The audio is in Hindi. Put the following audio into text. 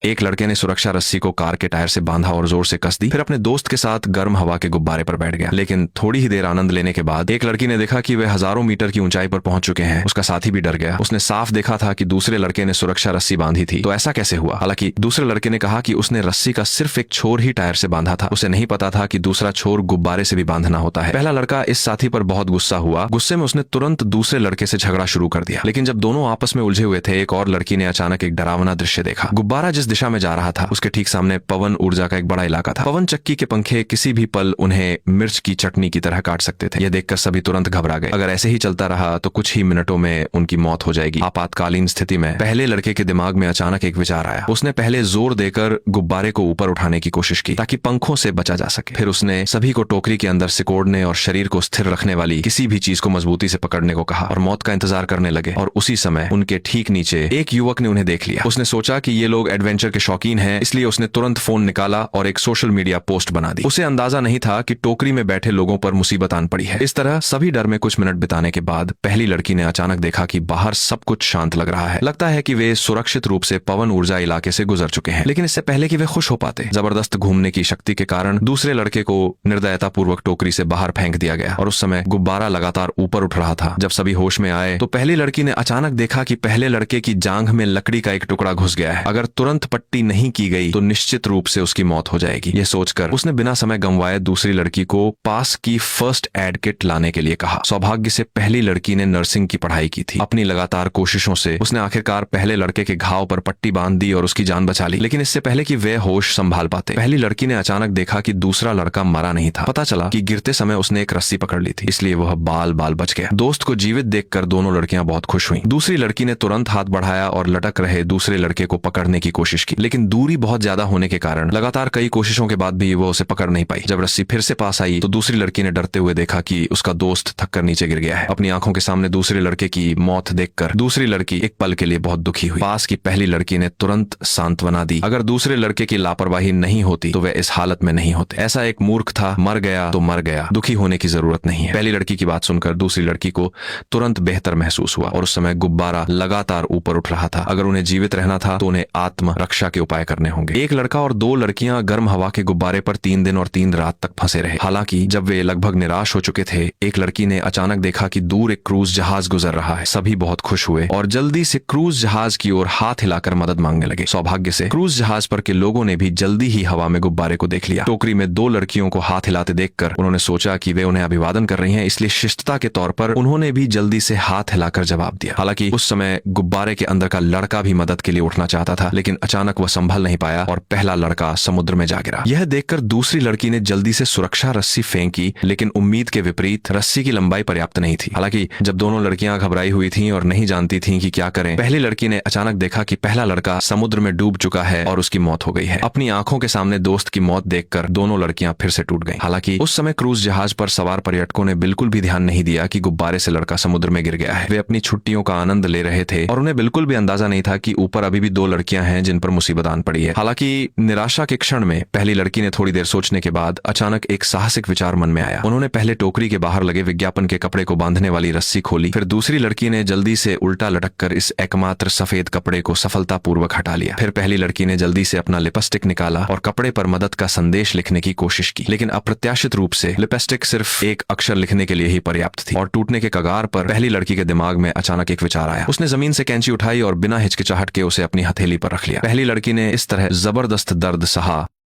एक लड़के ने सुरक्षा रस्सी को कार के टायर से बांधा और जोर से कस दी, फिर अपने दोस्त के साथ गर्म हवा के गुब्बारे पर बैठ गया। लेकिन थोड़ी ही देर आनंद लेने के बाद एक लड़की ने देखा कि वे हजारों मीटर की ऊंचाई पर पहुंच चुके हैं। उसका साथी भी डर गया। उसने साफ देखा था कि दूसरे लड़के ने सुरक्षा रस्सी बांधी थी, तो ऐसा कैसे हुआ? हालांकि दूसरे लड़के ने कहा कि उसने रस्सी का सिर्फ एक छोर ही टायर से बांधा था। उसे नहीं पता था कि दूसरा छोर गुब्बारे से भी बांधना होता है। पहला लड़का इस साथी पर बहुत गुस्सा हुआ। गुस्से में उसने तुरंत दूसरे लड़के से झगड़ा शुरू कर दिया। लेकिन जब दोनों आपस में उलझे हुए थे, एक और लड़की ने अचानक एक डरावना दृश्य देखा। गुब्बारा जिस दिशा में जा रहा था उसके ठीक सामने पवन ऊर्जा का एक बड़ा इलाका था। पवन चक्की के पंखे किसी भी पल उन्हें मिर्च की चटनी की तरह काट सकते थे। यह देखकर सभी तुरंत घबरा गए। अगर ऐसे ही चलता रहा तो कुछ ही मिनटों में उनकी मौत हो जाएगी। आपातकालीन स्थिति में पहले लड़के के दिमाग में अचानक एक विचार आया। उसने पहले जोर देकर गुब्बारे को ऊपर उठाने की कोशिश की ताकि पंखों से बचा जा सके। फिर उसने सभी को टोकरी के अंदर सिकोड़ने और शरीर को स्थिर रखने वाली किसी भी चीज को मजबूती से पकड़ने को कहा और मौत का इंतजार करने लगे। और उसी समय उनके ठीक नीचे एक युवक ने उन्हें देख लिया। उसने सोचा कि ये लोग एडवेंचर के शौकीन हैं, इसलिए उसने तुरंत फोन निकाला और एक सोशल मीडिया पोस्ट बना दी। उसे अंदाजा नहीं था कि टोकरी में बैठे लोगों पर मुसीबत आन पड़ी है। इस तरह सभी डर में कुछ मिनट बिताने के बाद पहली लड़की ने अचानक देखा कि बाहर सब कुछ शांत लग रहा है। लगता है कि वे सुरक्षित रूप से पवन ऊर्जा इलाके से गुजर चुके हैं। लेकिन इससे पहले कि वे खुश हो पाते, जबरदस्त घूमने की शक्ति के कारण दूसरे लड़के को निर्दयतापूर्वक टोकरी से बाहर फेंक दिया गया और उस समय गुब्बारा लगातार ऊपर उठ रहा था। जब सभी होश में आए तो पहली लड़की ने अचानक देखा कि पहले लड़के की जांघ में लकड़ी का एक टुकड़ा घुस गया है। अगर तुरंत पट्टी नहीं की गई तो निश्चित रूप से उसकी मौत हो जाएगी। यह सोचकर उसने बिना समय गंवाए दूसरी लड़की को पास की फर्स्ट एड किट लाने के लिए कहा। सौभाग्य से पहली लड़की ने नर्सिंग की पढ़ाई की थी। अपनी लगातार कोशिशों से उसने आखिरकार पहले लड़के के घाव पर पट्टी बांध दी और उसकी जान बचा ली। लेकिन इससे पहले कि वे होश संभाल पाते, पहली लड़की ने अचानक देखा कि दूसरा लड़का मरा नहीं था। पता चला कि गिरते समय उसने एक रस्सी पकड़ ली थी, इसलिए वह बाल बाल बच गया। दोस्त को जीवित देखकर दोनों लड़कियां बहुत खुश हुईं। दूसरी लड़की ने तुरंत हाथ बढ़ाया और लटक रहे दूसरे लड़के को पकड़ने की कोशिश की, लेकिन दूरी बहुत ज्यादा होने के कारण लगातार कई कोशिशों के बाद भी वो उसे पकड़ नहीं पाई। जब रस्सी फिर से पास आई तो दूसरी लड़की ने डरते हुए देखा कि उसका दोस्त थककर नीचे गिर गया है। अपनी आंखों के सामने दूसरे लड़के की मौत देखकर दूसरी लड़की एक पल के लिए बहुत दुखी हुई। पास की पहली लड़की ने तुरंत सांत्वना दी। अगर दूसरे लड़के की लापरवाही नहीं होती तो वह इस हालत में नहीं होते। ऐसा एक मूर्ख था, मर गया तो मर गया, दुखी होने की जरूरत नहीं है। पहली लड़की की बात सुनकर दूसरी लड़की को तुरंत बेहतर महसूस हुआ और उस समय गुब्बारा लगातार ऊपर उठ रहा था। अगर उन्हें जीवित रहना था तो उन्हें आत्म रक्षा के उपाय करने होंगे। एक लड़का और दो लड़कियां गर्म हवा के गुब्बारे पर 3 दिन और 3 रात तक फंसे रहे। हालांकि जब वे लगभग निराश हो चुके थे, एक लड़की ने अचानक देखा कि दूर एक क्रूज जहाज गुजर रहा है। सभी बहुत खुश हुए और जल्दी से क्रूज जहाज की ओर हाथ हिलाकर मदद मांगने लगे। सौभाग्य से क्रूज जहाज पर के लोगों ने भी जल्दी ही हवा में गुब्बारे को देख लिया। टोकरी में 2 लड़कियों को हाथ हिलाते देखकर उन्होंने सोचा कि वे उन्हें अभिवादन कर रही हैं, इसलिए शिष्टता के तौर पर उन्होंने भी जल्दी से हाथ हिलाकर जवाब दिया। हालांकि उस समय गुब्बारे के अंदर का लड़का भी मदद के लिए उठना चाहता था, लेकिन अचानक वह संभल नहीं पाया और पहला लड़का समुद्र में जा गिरा। यह देखकर दूसरी लड़की ने जल्दी से सुरक्षा रस्सी फेंकी, लेकिन उम्मीद के विपरीत रस्सी की लंबाई पर्याप्त नहीं थी। हालांकि जब दोनों लड़कियां घबराई हुई थीं और नहीं जानती थीं कि क्या करें, पहली लड़की ने अचानक देखा कि पहला लड़का समुद्र में डूब चुका है और उसकी मौत हो गई है। अपनी आंखों के सामने दोस्त की मौत देखकर दोनों लड़कियां फिर से टूट गईं। हालांकि उस समय क्रूज जहाज पर सवार पर्यटकों ने बिल्कुल भी ध्यान नहीं दिया कि गुब्बारे से लड़का समुद्र में गिर गया है। वे अपनी छुट्टियों का आनंद ले रहे थे और उन्हें बिल्कुल भी अंदाजा नहीं था कि ऊपर अभी भी 2 लड़कियां हैं जिन पर मुसीबत आन पड़ी है। हालांकि निराशा के क्षण में पहली लड़की ने थोड़ी देर सोचने के बाद अचानक एक साहसिक विचार मन में आया। उन्होंने पहले टोकरी के बाहर लगे विज्ञापन के कपड़े को बांधने वाली रस्सी खोली। फिर दूसरी लड़की ने जल्दी से उल्टा लटककर इस एकमात्र सफेद कपड़े को सफलतापूर्वक हटा लिया। फिर पहली लड़की ने जल्दी से अपना लिपस्टिक निकाला और कपड़े पर मदद का संदेश लिखने की कोशिश की, लेकिन अप्रत्याशित रूप से लिपस्टिक सिर्फ एक अक्षर लिखने के लिए ही पर्याप्त थी और टूटने के कगार पर पहली लड़की के दिमाग में अचानक एक विचार आया। उसने जमीन से कैंची उठाई और बिना हिचकिचाहट के उसे अपनी हथेली पर रख लिया। पहली लड़की ने इस तरह जबरदस्त दर्द सहा